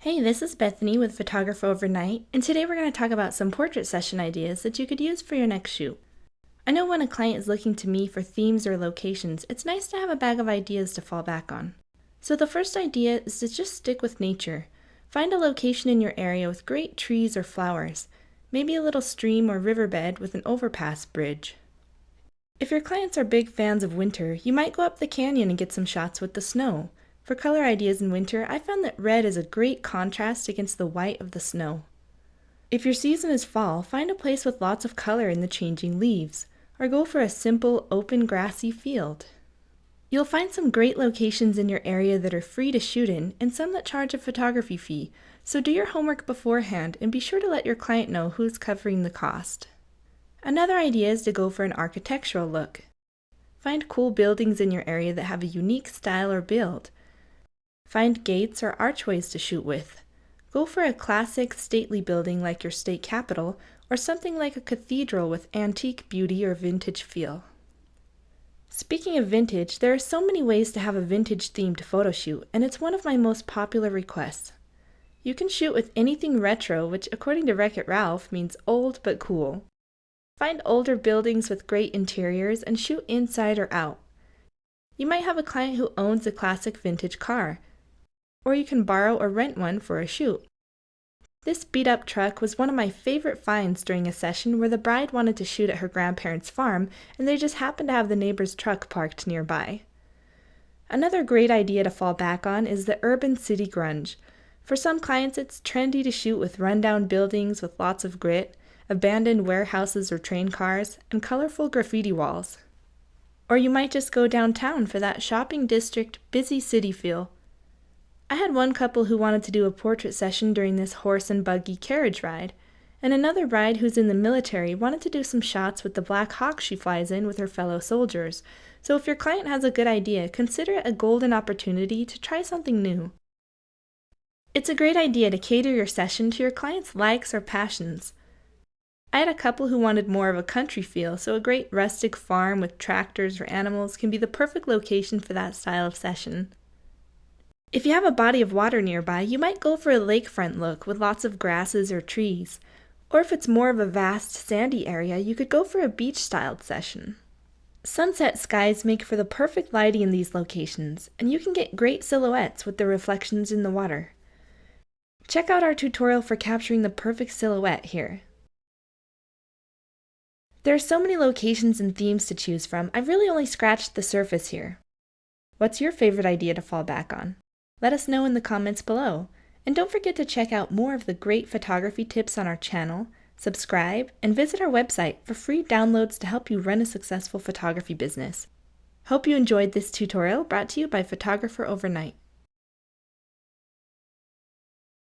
Hey, this is Bethany with Photographer Overnight, and today we're going to talk about some portrait session ideas that you could use for your next shoot. I know when a client is looking to me for themes or locations, it's nice to have a bag of ideas to fall back on. So the first idea is to just stick with nature. Find a location in your area with great trees or flowers, maybe a little stream or riverbed with an overpass bridge. If your clients are big fans of winter, you might go up the canyon and get some shots with the snow. For color ideas in winter, I found that red is a great contrast against the white of the snow. If your season is fall, find a place with lots of color in the changing leaves, or go for a simple, open, grassy field. You'll find some great locations in your area that are free to shoot in, and some that charge a photography fee, so do your homework beforehand and be sure to let your client know who's covering the cost. Another idea is to go for an architectural look. Find cool buildings in your area that have a unique style or build. Find gates or archways to shoot with. Go for a classic, stately building like your state capitol, or something like a cathedral with antique beauty or vintage feel. Speaking of vintage, there are so many ways to have a vintage-themed photo shoot, and it's one of my most popular requests. You can shoot with anything retro, which according to Wreck-It Ralph means old but cool. Find older buildings with great interiors and shoot inside or out. You might have a client who owns a classic vintage car, or you can borrow or rent one for a shoot. This beat-up truck was one of my favorite finds during a session where the bride wanted to shoot at her grandparents' farm and they just happened to have the neighbor's truck parked nearby. Another great idea to fall back on is the urban city grunge. For some clients, it's trendy to shoot with rundown buildings with lots of grit, abandoned warehouses or train cars, and colorful graffiti walls. Or you might just go downtown for that shopping district, busy city feel. I had one couple who wanted to do a portrait session during this horse and buggy carriage ride, and another bride who's in the military wanted to do some shots with the Black Hawk she flies in with her fellow soldiers. So if your client has a good idea, consider it a golden opportunity to try something new. It's a great idea to cater your session to your client's likes or passions. I had a couple who wanted more of a country feel, so a great rustic farm with tractors or animals can be the perfect location for that style of session. If you have a body of water nearby, you might go for a lakefront look with lots of grasses or trees. Or if it's more of a vast, sandy area, you could go for a beach-styled session. Sunset skies make for the perfect lighting in these locations, and you can get great silhouettes with the reflections in the water. Check out our tutorial for capturing the perfect silhouette here. There are so many locations and themes to choose from, I've really only scratched the surface here. What's your favorite idea to fall back on? Let us know in the comments below. And don't forget to check out more of the great photography tips on our channel, subscribe, and visit our website for free downloads to help you run a successful photography business. Hope you enjoyed this tutorial brought to you by Photographer Overnight.